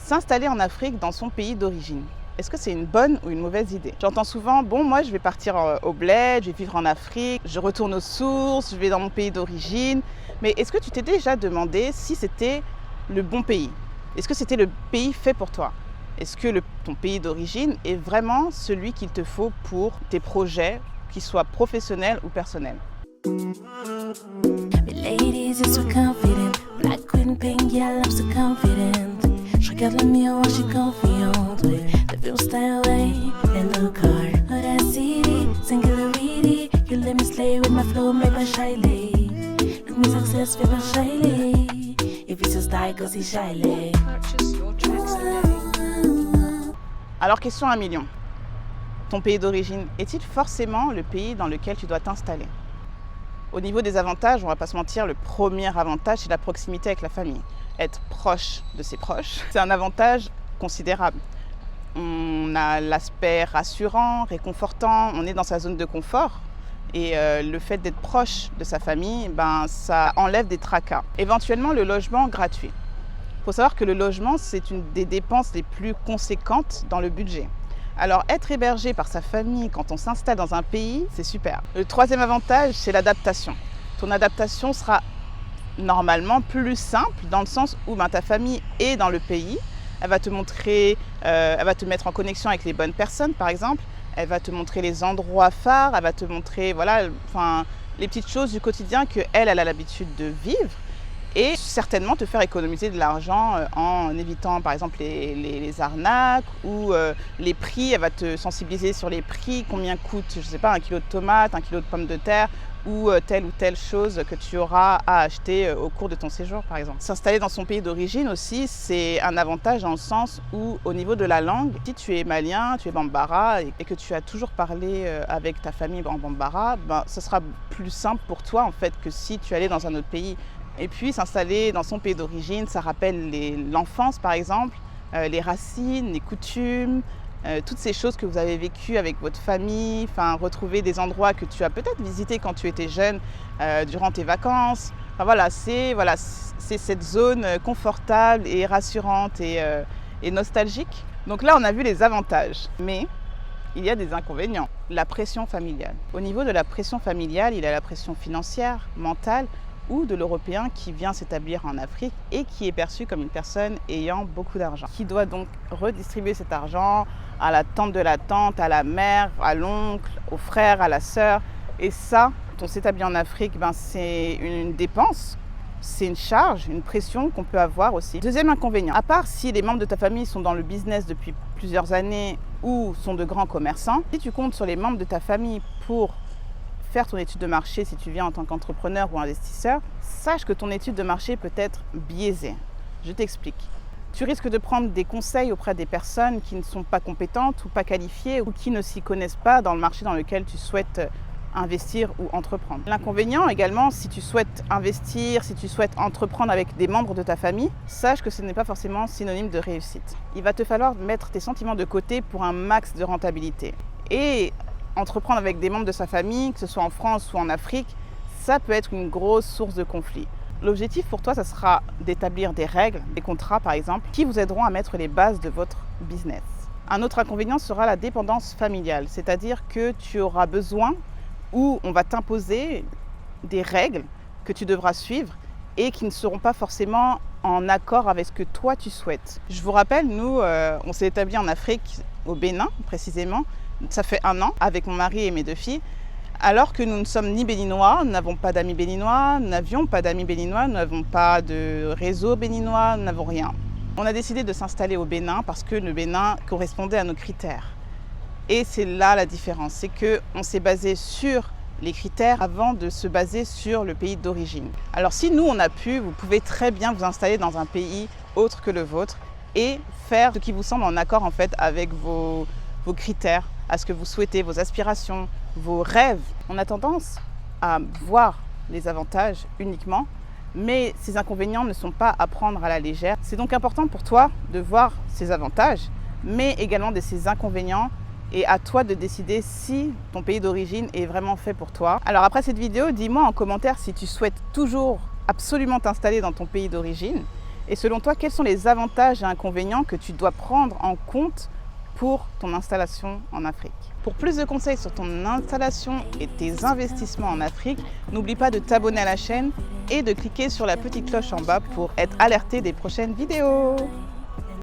S'installer en Afrique dans son pays d'origine, est-ce que c'est une bonne ou une mauvaise idée? J'entends souvent, bon, moi je vais partir au bled, je vais vivre en Afrique, je retourne aux sources, je vais dans mon pays d'origine. Mais est-ce que tu t'es déjà demandé si c'était le bon pays? Est-ce que c'était le pays fait pour toi? Est-ce que ton pays d'origine est vraiment celui qu'il te faut pour tes projets, qu'ils soient professionnels ou personnels? Je regarde le miroir, je suis confiante, oui. The view stay away in the car. Audacity, singularity. You let me slay with my flow, made by Shiley. Look me success, fait par Shiley. If it's a style, go see Shiley. Alors, question 1 million. Ton pays d'origine est-il forcément le pays dans lequel tu dois t'installer? Au niveau des avantages, on ne va pas se mentir, le premier avantage, c'est la proximité avec la famille. Être proche de ses proches, c'est un avantage considérable. On a l'aspect rassurant, réconfortant, on est dans sa zone de confort. Et le fait d'être proche de sa famille, ça enlève des tracas. Éventuellement, le logement gratuit. Il faut savoir que le logement, c'est une des dépenses les plus conséquentes dans le budget. Alors, être hébergé par sa famille quand on s'installe dans un pays, c'est super. Le troisième avantage, c'est l'adaptation. Ton adaptation sera normalement plus simple dans le sens où ta famille est dans le pays. Elle va te montrer, elle va te mettre en connexion avec les bonnes personnes, par exemple. Elle va te montrer les endroits phares, elle va te montrer les petites choses du quotidien qu'elle a l'habitude de vivre. Et certainement te faire économiser de l'argent en évitant par exemple les arnaques ou les prix. Elle va te sensibiliser sur les prix, combien coûte, je sais pas, 1 kilo de tomates, 1 kilo de pommes de terre ou telle ou telle chose que tu auras à acheter au cours de ton séjour par exemple. S'installer dans son pays d'origine aussi, c'est un avantage dans le sens où au niveau de la langue, si tu es malien, tu es bambara et que tu as toujours parlé avec ta famille en bambara, ça sera plus simple pour toi en fait que si tu allais dans un autre pays. Et puis s'installer dans son pays d'origine, ça rappelle l'enfance par exemple, les racines, les coutumes, toutes ces choses que vous avez vécues avec votre famille, retrouver des endroits que tu as peut-être visités quand tu étais jeune durant tes vacances. C'est cette zone confortable et rassurante et nostalgique. Donc là, on a vu les avantages, mais il y a des inconvénients. La pression familiale. Au niveau de la pression familiale, il y a la pression financière, mentale, ou de l'Européen qui vient s'établir en Afrique et qui est perçu comme une personne ayant beaucoup d'argent, qui doit donc redistribuer cet argent à la tante de la tante, à la mère, à l'oncle, au frère, à la sœur. Et ça, quand on s'établit en Afrique, c'est une dépense, c'est une charge, une pression qu'on peut avoir aussi. Deuxième inconvénient, à part si les membres de ta famille sont dans le business depuis plusieurs années ou sont de grands commerçants, si tu comptes sur les membres de ta famille pour faire ton étude de marché si tu viens en tant qu'entrepreneur ou investisseur, sache que ton étude de marché peut être biaisée. Je t'explique. Tu risques de prendre des conseils auprès des personnes qui ne sont pas compétentes ou pas qualifiées ou qui ne s'y connaissent pas dans le marché dans lequel tu souhaites investir ou entreprendre. L'inconvénient également, si tu souhaites investir, si tu souhaites entreprendre avec des membres de ta famille, sache que ce n'est pas forcément synonyme de réussite. Il va te falloir mettre tes sentiments de côté pour un max de rentabilité. Et entreprendre avec des membres de sa famille, que ce soit en France ou en Afrique, ça peut être une grosse source de conflit. L'objectif pour toi, ça sera d'établir des règles, des contrats par exemple, qui vous aideront à mettre les bases de votre business. Un autre inconvénient sera la dépendance familiale, c'est-à-dire que tu auras besoin ou on va t'imposer des règles que tu devras suivre et qui ne seront pas forcément en accord avec ce que toi tu souhaites. Je vous rappelle, nous, on s'est établis en Afrique, au Bénin précisément. Ça fait 1 an avec mon mari et mes 2 filles, alors que nous ne sommes ni béninois, nous n'avons pas d'amis béninois, nous n'avions pas d'amis béninois, nous n'avons pas de réseau béninois, nous n'avons rien. On a décidé de s'installer au Bénin parce que le Bénin correspondait à nos critères. Et c'est là la différence, c'est qu'on s'est basé sur les critères avant de se baser sur le pays d'origine. Alors si nous on a pu, vous pouvez très bien vous installer dans un pays autre que le vôtre et faire ce qui vous semble en accord en fait avec vos critères, à ce que vous souhaitez, vos aspirations, vos rêves. On a tendance à voir les avantages uniquement, mais ces inconvénients ne sont pas à prendre à la légère. C'est donc important pour toi de voir ces avantages, mais également de ces inconvénients, et à toi de décider si ton pays d'origine est vraiment fait pour toi. Alors après cette vidéo, dis-moi en commentaire si tu souhaites toujours absolument t'installer dans ton pays d'origine Et selon toi, quels sont les avantages et inconvénients que tu dois prendre en compte pour ton installation en Afrique? Pour plus de conseils sur ton installation et tes investissements en Afrique, n'oublie pas de t'abonner à la chaîne et de cliquer sur la petite cloche en bas pour être alerté des prochaines vidéos.